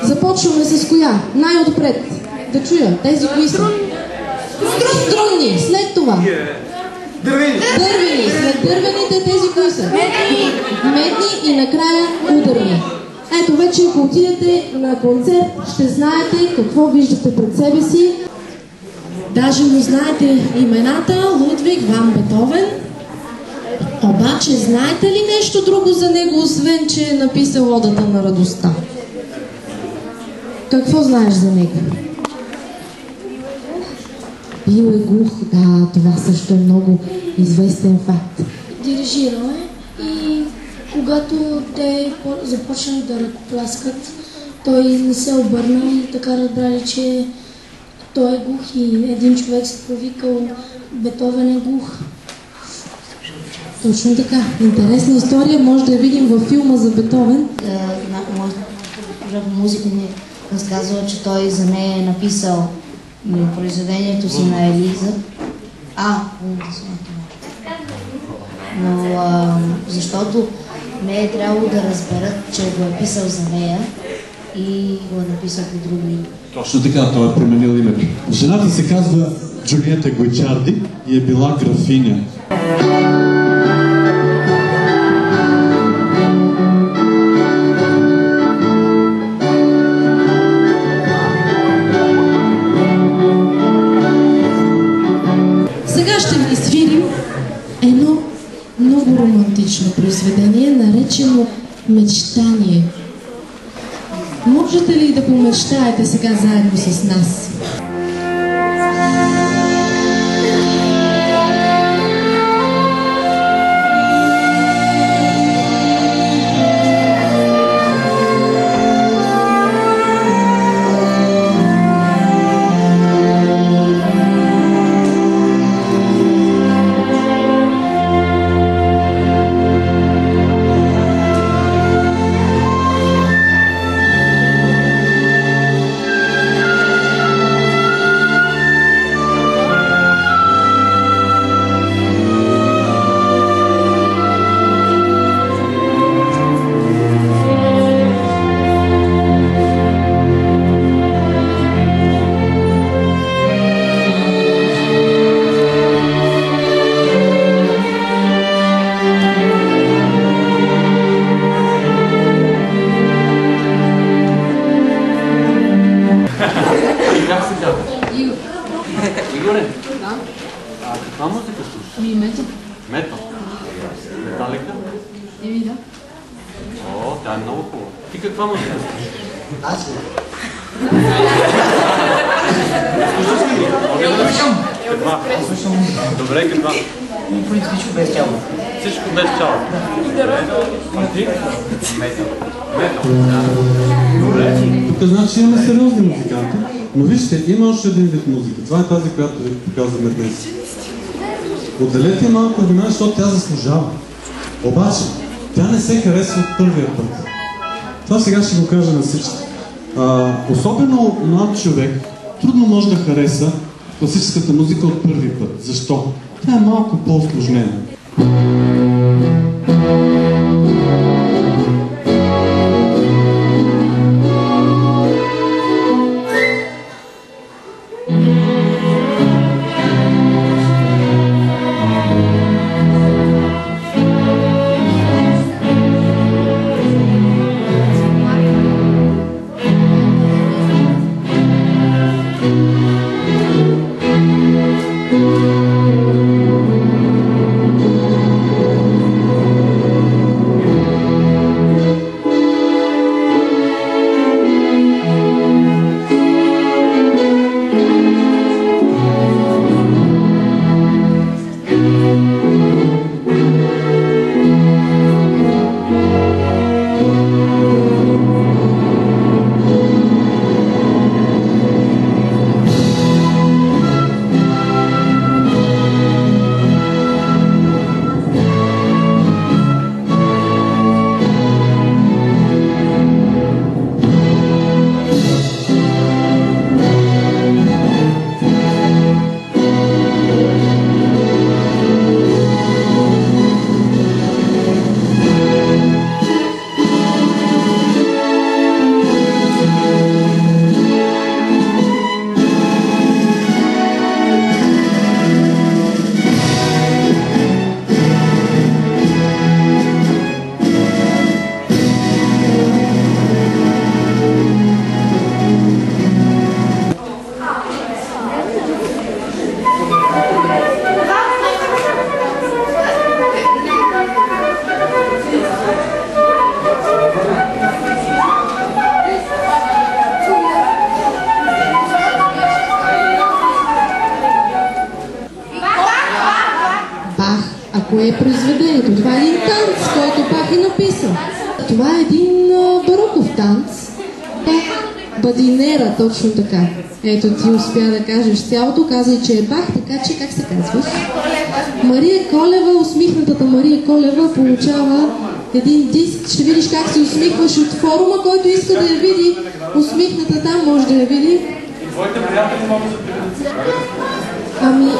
Започваме с коя? Най-отпред. Да чуя. Тези кои са? Струнни. След това? Дървени. След дървените тези кои са? Медни и накрая ударни. Ето вече, ако отидете на концерт, ще знаете какво виждате пред себе си. Даже му знаете имената Лудвиг ван Бетовен. Обаче, знаете ли нещо друго за него, освен че е написал Одата на радостта? Какво знаеш за него? Бил е глух, да, това също е много известен факт. Дирижирал е и когато те започнали да ръкопляскат, той не се обърна и така разбрали, че той е глух и един човек се повикал Бетовен е глух. Точно така. Интересна история, може да я видим във филма за Бетовен. Музика ни разказва, че той за нея е написал произведението си на Елиза. Но защото не е трябвало да разберат, че го е писал за нея и го е написал по друго име. Точно така, той е променил името. Жената се казва Джулиета Гойчарди и е била графиня. Сега ще ви свирим едно много романтично произведение, наречено Мечтание. Можете ли да помечтаете сега заедно с нас? Игоре? Да? Каква музика слушаш? Мето. Мето? Металика? Да. О, тя е много хубава. Ти каква музика слушаш? Аз ли? Слушаш ли? Каква? Слушам. Добре, каква? Всичко без тяло. Всичко без тяло. А ти? Мето. Мето? Добре. Тук значи имаме сериозни музиканти, но вижте, има още един вид музика. Това е тази, която ви показваме днес. Отделете малко внимание, защото тя заслужава. Обаче, тя не се харесва от първия път. Това сега ще го кажа на всички. Особено млад човек трудно може да хареса класическата музика от първи път. Защо? Тя е малко по-усложнена. Бадинера, точно така. Ето ти успя да кажеш цялото, казай, че е Бах, така че как се казваш? Мария Колева, усмихнатата Мария Колева получава един диск. Ще видиш как се усмихваш от форума, който иска да я види. Усмихната там може да я види. Твоите приятели могат да Ами,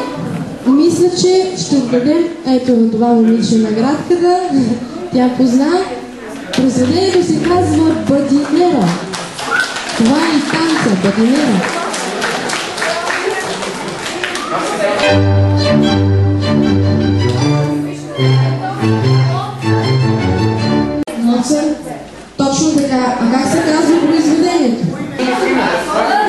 мисля, че ще дадем ето на това момиче наградката. Тя позна. Произведението се казва Бадинера. Това е и танца, Бадинера. Моцарт. Точно така. А как се казва произведението?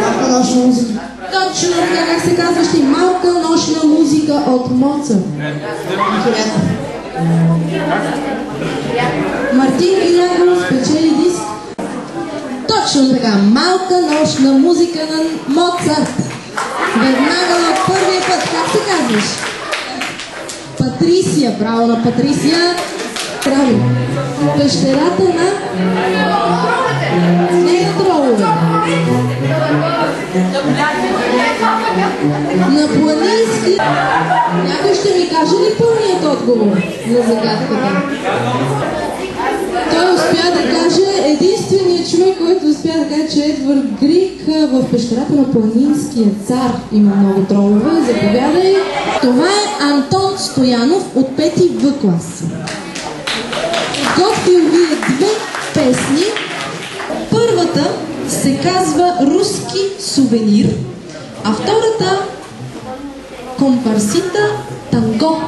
Малка нощна музика. Точно така. Как се казваш ти? Малка нощна музика от Моцарт. Мартин Киряков спечели диск. Точно така. Малка нощна музика на Моцарт. Веднага от първия път. Как се казваш? Патрисия. Браво на Патрисия. Прави. Пещерата на... Не на тролове. На планински... Някой ще ми каже ли пълният отговор на загадката? Той успя да каже, единственият човек, който успя да каже, че Едвард Грик в пещерата на планинския цар има много тролове. Заповядай. Това е Антон Стоянов от 5-ти В клас. Готвил ви е две песни. Първата се казва Руски сувенир, а втората Компарсита танго.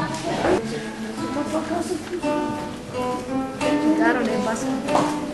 Claro, le pasa.